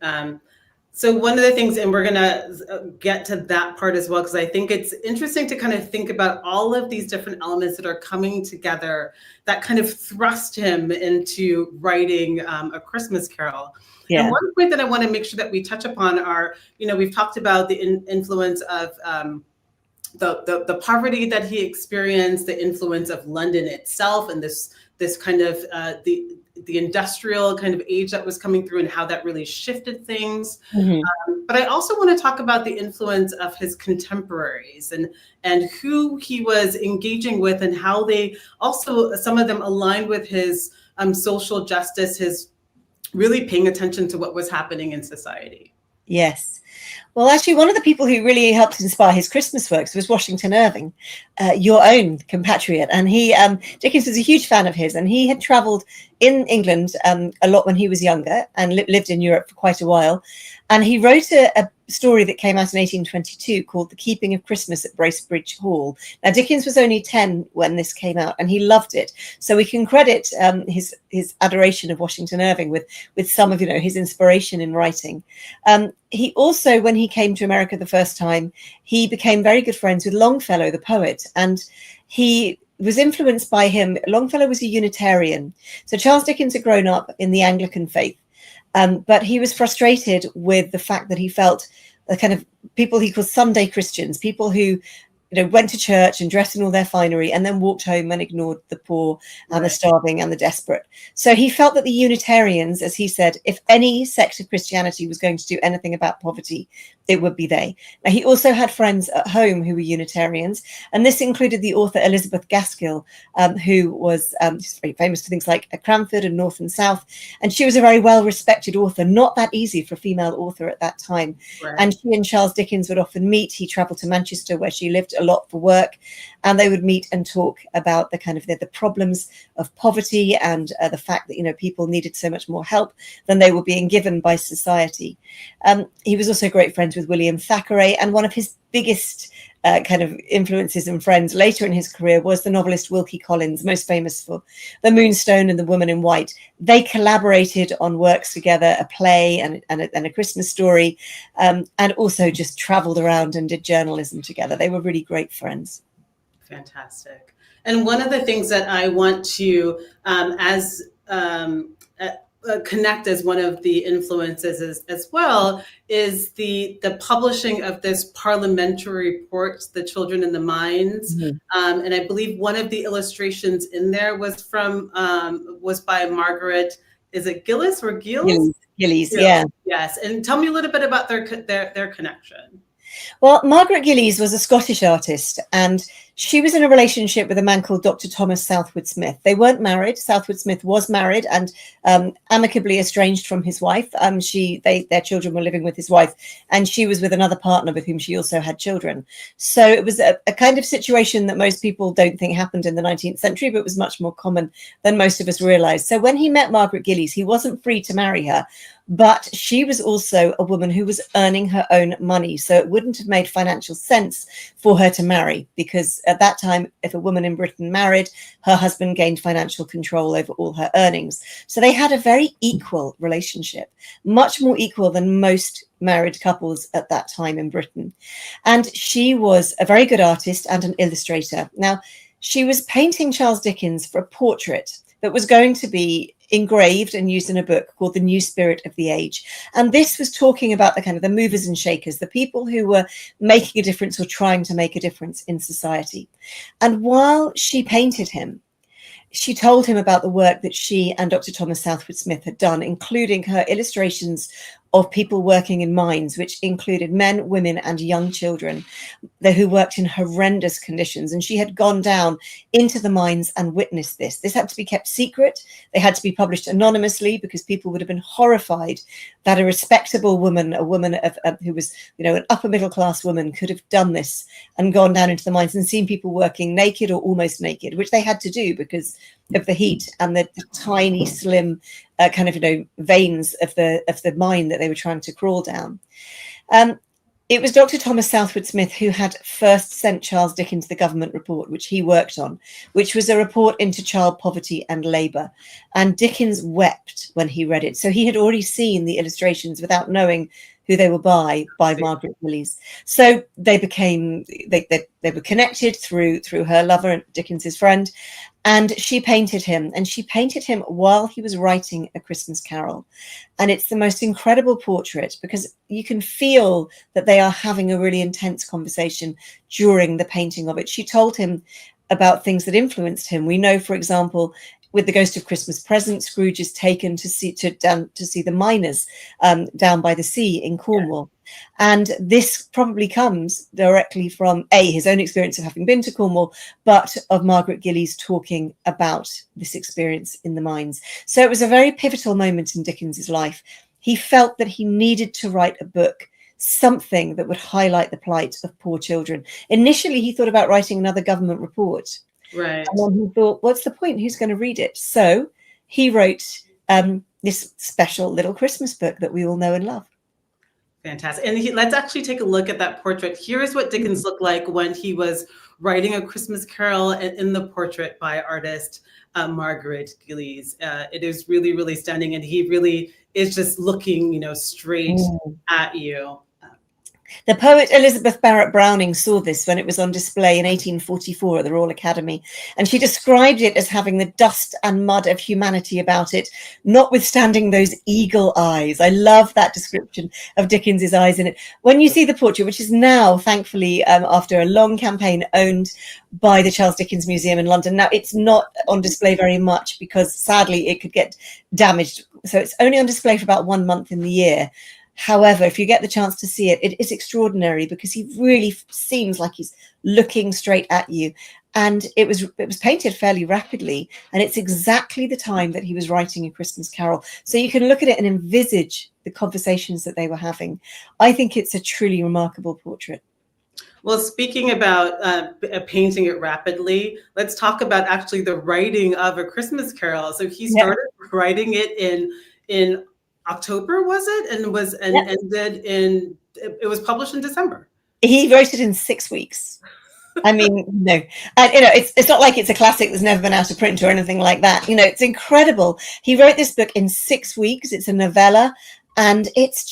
So one of the things, and we're going to get to that part as well, because I think it's interesting to kind of think about all of these different elements that are coming together that kind of thrust him into writing A Christmas Carol. Yeah. And one point that I want to make sure that we touch upon are, you know, we've talked about the influence of the poverty that he experienced, the influence of London itself, and this kind of the industrial kind of age that was coming through and how that really shifted things. Mm-hmm. But I also want to talk about the influence of his contemporaries and who he was engaging with and how they also, some of them aligned with his social justice, his really paying attention to what was happening in society. Yes. Well, actually, one of the people who really helped inspire his Christmas works was Washington Irving, your own compatriot. And Dickens was a huge fan of his, and he had traveled in England a lot when he was younger and lived in Europe for quite a while. And he wrote a story that came out in 1822 called The Keeping of Christmas at Bracebridge Hall. Now, Dickens was only 10 when this came out, and he loved it. So we can credit his adoration of Washington Irving with some of, you know, his inspiration in writing. He also, when he came to America the first time, he became very good friends with Longfellow, the poet, and he was influenced by him. Longfellow was a Unitarian. So Charles Dickens had grown up in the Anglican faith. But he was frustrated with the fact that he felt the kind of people he called Sunday Christians, people who, you know, went to church and dressed in all their finery and then walked home and ignored the poor and the starving and the desperate. So he felt that the Unitarians, as he said, if any sect of Christianity was going to do anything about poverty, it would be they. Now, he also had friends at home who were Unitarians, and this included the author Elizabeth Gaskell, who was very famous for things like Cranford and North and South. And she was a very well-respected author, not that easy for a female author at that time. Right. And she and Charles Dickens would often meet. He traveled to Manchester, where she lived a lot for work, and they would meet and talk about the kind of the problems of poverty and the fact that, you know, people needed so much more help than they were being given by society. He was also great friends with William Thackeray, and one of his biggest kind of influences and friends later in his career was the novelist Wilkie Collins, most famous for The Moonstone and The Woman in White. They collaborated on works together, a play and a Christmas story, and also just traveled around and did journalism together. They were really great friends. Fantastic. And one of the things that I want to, connect as one of the influences as well is the publishing of this parliamentary report, The Children in the Mines. Mm-hmm. And I believe one of the illustrations in there was by Margaret, is it Gillis or Gillis? Gillies, yeah. Yes. And tell me a little bit about their connection. Well, Margaret Gillies was a Scottish artist, and She was in a relationship with a man called Dr. Thomas Southwood Smith. They weren't married. Southwood Smith was married and amicably estranged from his wife. Their children were living with his wife, and she was with another partner with whom she also had children. So it was a kind of situation that most people don't think happened in the 19th century, but was much more common than most of us realize. So when he met Margaret Gillies, he wasn't free to marry her, but she was also a woman who was earning her own money. So it wouldn't have made financial sense for her to marry, because at that time, if a woman in Britain married, her husband gained financial control over all her earnings. So they had a very equal relationship, much more equal than most married couples at that time in Britain. And she was a very good artist and an illustrator. Now, she was painting Charles Dickens for a portrait that was going to be engraved and used in a book called The New Spirit of the Age. And this was talking about the kind of the movers and shakers, the people who were making a difference or trying to make a difference in society. And while she painted him, she told him about the work that she and Dr. Thomas Southwood Smith had done, including her illustrations of people working in mines, which included men, women, and young children who worked in horrendous conditions. And she had gone down into the mines and witnessed this. This had to be kept secret. They had to be published anonymously, because people would have been horrified that a respectable woman, a woman who was, an upper middle class woman, could have done this and gone down into the mines and seen people working naked or almost naked, which they had to do because of the heat and the tiny, slim veins of the mine that they were trying to crawl down. It was Dr. Thomas Southwood Smith who had first sent Charles Dickens the government report, which he worked on, which was a report into child poverty and labour. And Dickens wept when he read it. So he had already seen the illustrations without knowing who they were by Margaret Gillies. So they were connected through her lover, Dickens's friend, and she painted him. And she painted him while he was writing A Christmas Carol. And it's the most incredible portrait, because you can feel that they are having a really intense conversation during the painting of it. She told him about things that influenced him. We know, for example, with The Ghost of Christmas Present, Scrooge is taken to see the miners down by the sea in Cornwall. And this probably comes directly from his own experience of having been to Cornwall, but of Margaret Gillies talking about this experience in the mines. So it was a very pivotal moment in Dickens's life. He felt that he needed to write a book, something that would highlight the plight of poor children. Initially, he thought about writing another government report. Right. And then he thought, what's the point? Who's going to read it? So he wrote this special little Christmas book that we all know and love. Fantastic. And let's actually take a look at that portrait. Here is what Dickens looked like when he was writing A Christmas Carol, in the portrait by artist Margaret Gillies. It is really, really stunning. And he really is just looking, straight at you. The poet Elizabeth Barrett Browning saw this when it was on display in 1844 at the Royal Academy, and she described it as having the dust and mud of humanity about it, notwithstanding those eagle eyes. I love that description of Dickens's eyes in it. When you see the portrait, which is now, thankfully, after a long campaign, owned by the Charles Dickens Museum in London. Now, it's not on display very much because, sadly, it could get damaged. So it's only on display for about 1 month in the year. However, if you get the chance to see it, it is extraordinary, because he really seems like he's looking straight at you. And it was painted fairly rapidly, and it's exactly the time that he was writing A Christmas Carol. So you can look at it and envisage the conversations that they were having. I think it's a truly remarkable portrait. Well, speaking about painting it rapidly, let's talk about actually the writing of A Christmas Carol. So he started writing it in October, was it? And ended in, it was published in December. He wrote it in 6 weeks. I mean, no, and it's not like it's a classic that's never been out of print or anything like that. It's incredible. He wrote this book in 6 weeks. It's a novella, and it's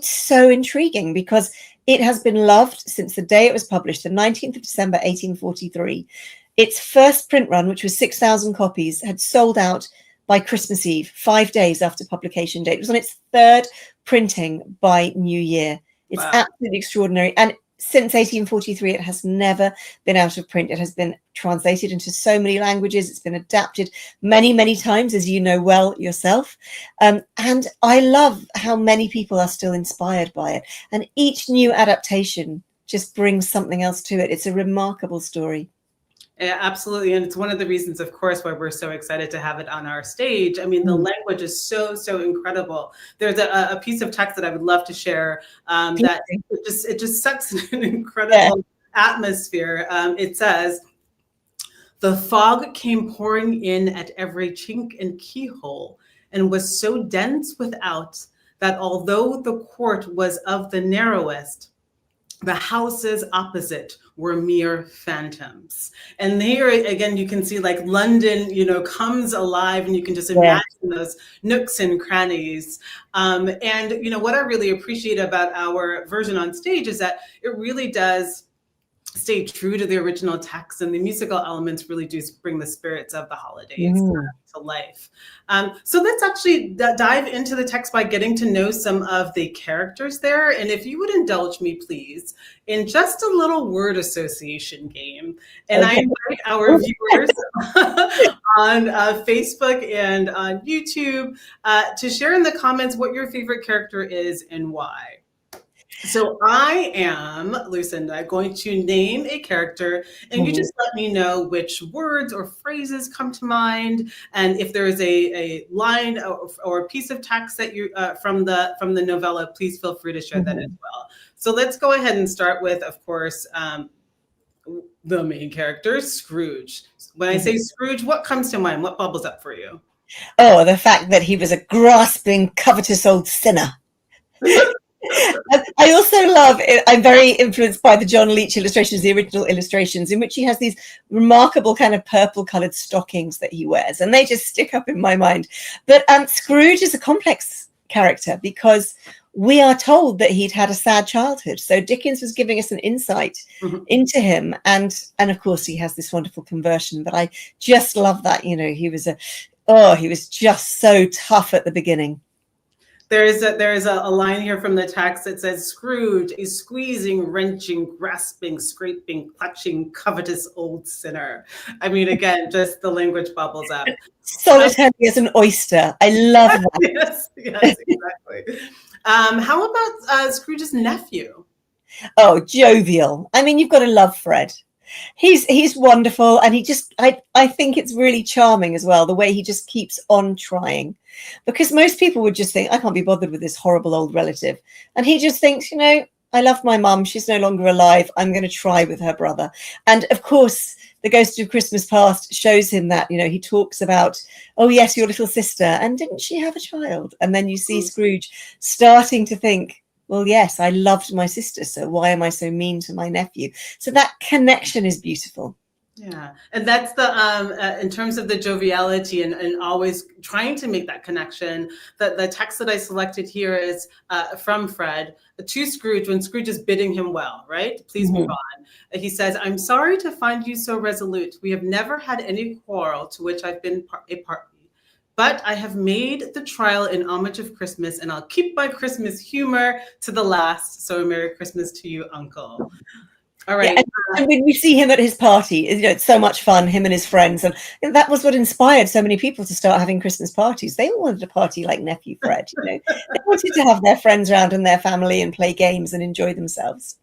so intriguing because it has been loved since the day it was published, the 19th of December, 1843. Its first print run, which was 6,000 copies, had sold out by Christmas Eve, 5 days after publication date. It was on its third printing by New Year. It's absolutely extraordinary. And since 1843, it has never been out of print. It has been translated into so many languages. It's been adapted many, many times, as you know well yourself. And I love how many people are still inspired by it. And each new adaptation just brings something else to it. It's a remarkable story. Yeah, absolutely. And it's one of the reasons, of course, why we're so excited to have it on our stage. I mean, the language is so, so incredible. There's a piece of text that I would love to share that it just sets an incredible atmosphere. It says, "The fog came pouring in at every chink and keyhole, and was so dense without that although the court was of the narrowest, the houses opposite were mere phantoms." And here again, you can see like London, comes alive, and you can just imagine those nooks and crannies. And what I really appreciate about our version on stage is that it really does stay true to the original text, and the musical elements really do bring the spirits of the holidays to life. So let's actually dive into the text by getting to know some of the characters there. And if you would indulge me, please, in just a little word association game. And I invite our viewers on Facebook and on YouTube to share in the comments what your favorite character is and why. So I am, Lucinda, going to name a character, and you just let me know which words or phrases come to mind, and if there is a line or a piece of text that you from the novella, please feel free to share that as well. So let's go ahead and start with, of course, the main character, Scrooge. When I say Scrooge, what comes to mind? What bubbles up for you? Oh, the fact that he was a grasping, covetous old sinner. I also love it. I'm very influenced by the John Leech illustrations, the original illustrations, in which he has these remarkable kind of purple colored stockings that he wears, and they just stick up in my mind. But Scrooge is a complex character because we are told that he'd had a sad childhood. So Dickens was giving us an insight into him, and of course he has this wonderful conversion. But I just love that, he was just so tough at the beginning. There is a line here from the text that says, "Scrooge, a squeezing, wrenching, grasping, scraping, clutching, covetous old sinner." I mean, again, just the language bubbles up. Solitary as an oyster. I love that. Yes, exactly. How about Scrooge's nephew? Oh, jovial. I mean, you've got to love Fred. He's wonderful, and I think it's really charming as well, the way he just keeps on trying, because most people would just think, I can't be bothered with this horrible old relative, and he just thinks, I love my mum, she's no longer alive, I'm going to try with her brother. And of course the Ghost of Christmas Past shows him that, he talks about, oh yes, your little sister, and didn't she have a child? And then you see Scrooge starting to think, well, yes, I loved my sister, so why am I so mean to my nephew? So that connection is beautiful. Yeah, and that's the in terms of the joviality and always trying to make that connection. The text that I selected here is from Fred to Scrooge when Scrooge is bidding him well, right? Please move on. He says, "I'm sorry to find you so resolute. We have never had any quarrel to which I've been a party. But I have made the trial in homage of Christmas, and I'll keep my Christmas humor to the last. So Merry Christmas to you, Uncle." All right. Yeah, and when we see him at his party, it's so much fun, him and his friends. And that was what inspired so many people to start having Christmas parties. They all wanted a party like Nephew Fred. They wanted to have their friends around and their family and play games and enjoy themselves.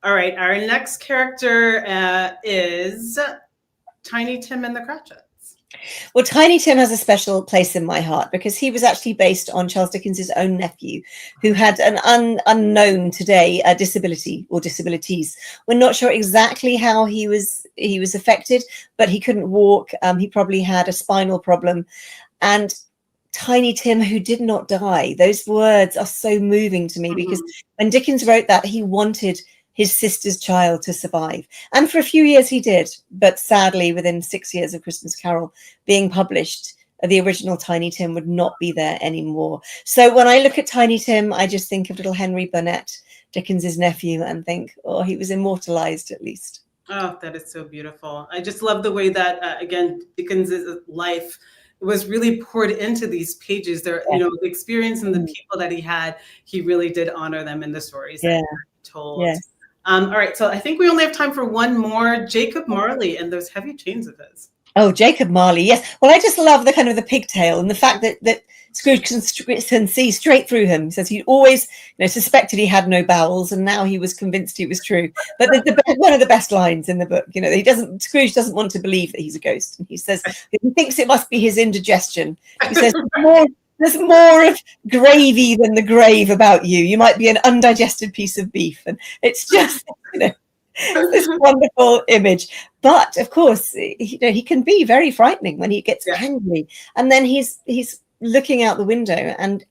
All right. Our next character is Tiny Tim and the Cratchits. Well, Tiny Tim has a special place in my heart because he was actually based on Charles Dickens's own nephew, who had an unknown today disability or disabilities. We're not sure exactly how he was affected, but he couldn't walk. He probably had a spinal problem. And Tiny Tim, who did not die, those words are so moving to me because when Dickens wrote that, he wanted his sister's child to survive. And for a few years he did, but sadly within 6 years of Christmas Carol being published, the original Tiny Tim would not be there anymore. So when I look at Tiny Tim, I just think of little Henry Burnett, Dickens's nephew, and think, oh, he was immortalized at least. Oh, that is so beautiful. I just love the way that, again, Dickens's life was really poured into these pages. There, the experience and the people that he had, he really did honor them in the stories that he told. All right, so I think we only have time for one more. Jacob Marley and those heavy chains of his. Oh, Jacob Marley, yes. Well, I just love the kind of the pigtail and the fact that Scrooge can see straight through him. He says he always, suspected he had no bowels, and now he was convinced it was true. But one of the best lines in the book, Scrooge doesn't want to believe that he's a ghost, and he says he thinks it must be his indigestion. He says there's more of gravy than the grave about you. You might be an undigested piece of beef, and it's just this wonderful image. But of course, he can be very frightening when he gets angry, and then he's looking out the window and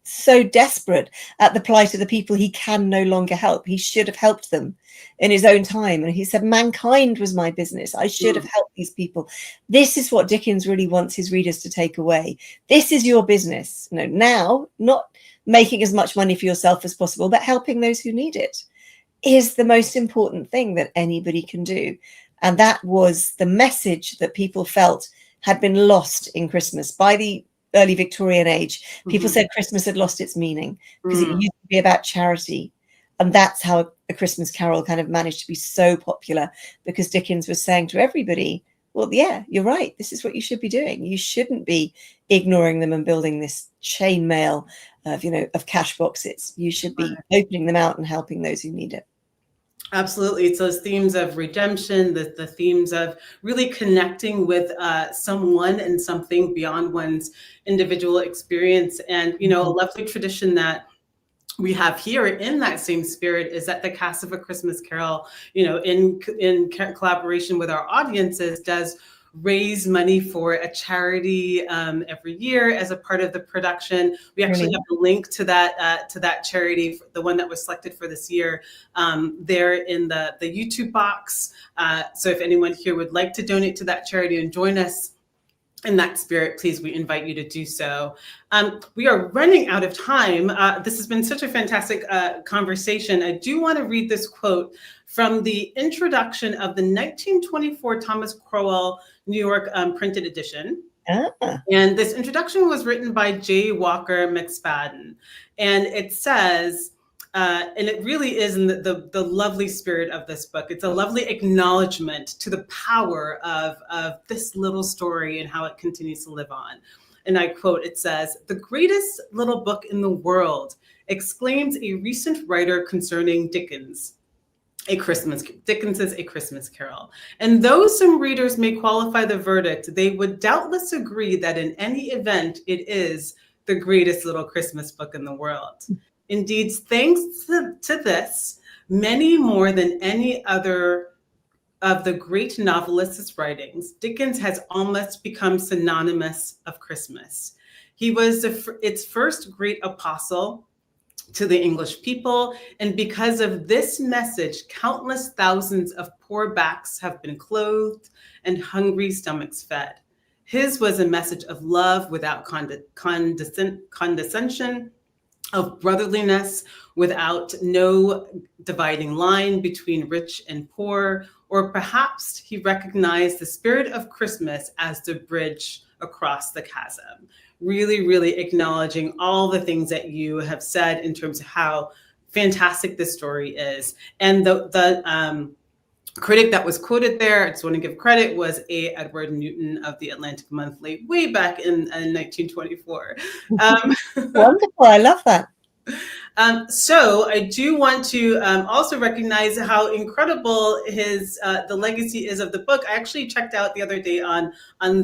so desperate at the plight of the people he can no longer help. He should have helped them in his own time, and he said, mankind was my business. I should have helped these people. This is what Dickens really wants his readers to take away. This is your business. Now, not making as much money for yourself as possible, but helping those who need it is the most important thing that anybody can do. And that was the message that people felt had been lost in Christmas by the early Victorian age. People said Christmas had lost its meaning because it used to be about charity. And that's how A Christmas Carol kind of managed to be so popular, because Dickens was saying to everybody, well, yeah, you're right. This is what you should be doing. You shouldn't be ignoring them and building this chainmail of cash boxes. You should be opening them out and helping those who need it. Absolutely. It's those themes of redemption, the themes of really connecting with someone and something beyond one's individual experience. And, a lovely tradition that we have here in that same spirit is that the cast of A Christmas Carol, in collaboration with our audiences, does raise money for a charity every year as a part of the production. We actually have a link to that charity, the one that was selected for this year, there in the YouTube box. So if anyone here would like to donate to that charity and join us in that spirit, please, we invite you to do so. We are running out of time. This has been such a fantastic conversation. I do want to read this quote from the introduction of the 1924 Thomas Crowell New York printed edition. And this introduction was written by J. Walker McSpadden. And it says, and it really is in the lovely spirit of this book. It's a lovely acknowledgement to the power of this little story and how it continues to live on. And I quote, it says, "The greatest little book in the world," exclaims a recent writer concerning Dickens's A Christmas Carol. And though some readers may qualify the verdict, they would doubtless agree that in any event, it is the greatest little Christmas book in the world. Indeed, thanks to this, many more than any other of the great novelist's writings, Dickens has almost become synonymous of Christmas. He was its first great apostle to the English people, and because of this message, countless thousands of poor backs have been clothed and hungry stomachs fed. His was a message of love without condescension, of brotherliness without no dividing line between rich and poor, or perhaps he recognized the spirit of Christmas as the bridge across the chasm. Really, really acknowledging all the things that you have said in terms of how fantastic this story is. And the critic that was quoted there, I just want to give credit, was A. Edward Newton of the Atlantic Monthly way back in 1924. Wonderful. I love that. So I do want to also recognize how incredible the legacy is of the book. I actually checked out the other day on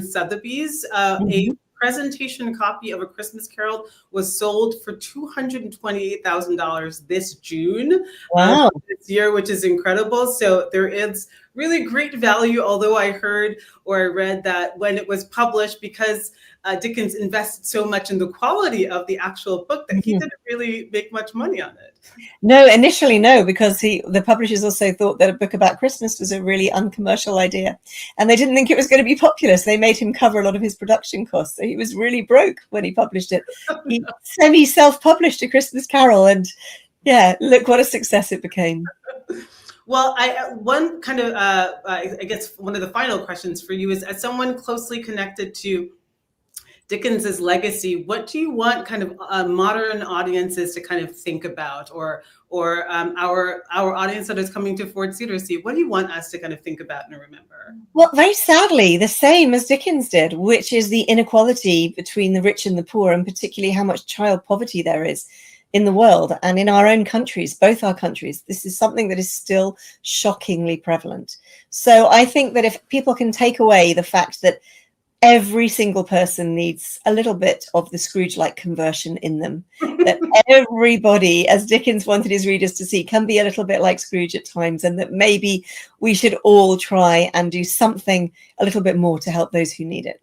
Sotheby's. A presentation copy of A Christmas Carol was sold for $228,000 this June. Wow. This year, which is incredible. So there is really great value, although I heard or I read that when it was published, because Dickens invested so much in the quality of the actual book, that he didn't really make much money on it. No, initially no, because the publishers also thought that a book about Christmas was a really uncommercial idea, and they didn't think it was going to be popular, so they made him cover a lot of his production costs. So he was really broke when he published it. He semi-self-published A Christmas Carol, and yeah, look what a success it became. Well, I guess one of the final questions for you is, as someone closely connected to Dickens's legacy, what do you want kind of modern audiences to kind of think about, or our audience that is coming to Ford's Theater see, what do you want us to kind of think about and remember? Well, very sadly, the same as Dickens did, which is the inequality between the rich and the poor, and particularly how much child poverty there is in the world and in our own countries, both our countries. This is something that is still shockingly prevalent. So I think that if people can take away the fact that every single person needs a little bit of the Scrooge-like conversion in them, that everybody, as Dickens wanted his readers to see, can be a little bit like Scrooge at times, and that maybe we should all try and do something a little bit more to help those who need it.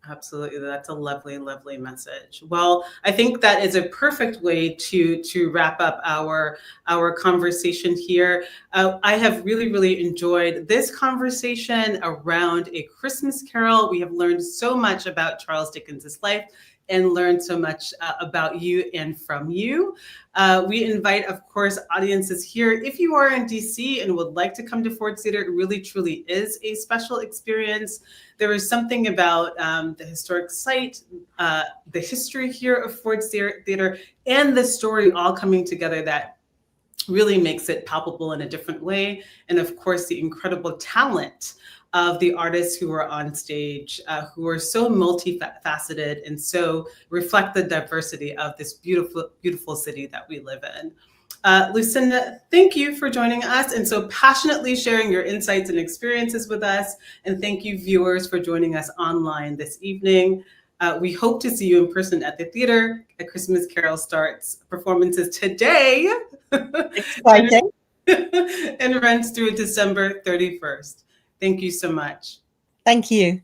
Absolutely. That's a lovely, lovely message. Well, I think that is a perfect way to wrap up our conversation here. I have really, really enjoyed this conversation around A Christmas Carol. We have learned so much about Charles Dickens's life and learned so much about you and from you. We invite, of course, audiences here. If you are in DC and would like to come to Ford's Theater, it really, truly is a special experience. There is something about the historic site, the history here of Ford's Theater, and the story all coming together that really makes it palpable in a different way. And of course, the incredible talent of the artists who are on stage, who are so multifaceted and so reflect the diversity of this beautiful, beautiful city that we live in. Lucinda, thank you for joining us and so passionately sharing your insights and experiences with us. And thank you, viewers, for joining us online this evening. We hope to see you in person at the theater. A Christmas Carol starts performances today. Exciting. And runs through December 31st. Thank you so much. Thank you.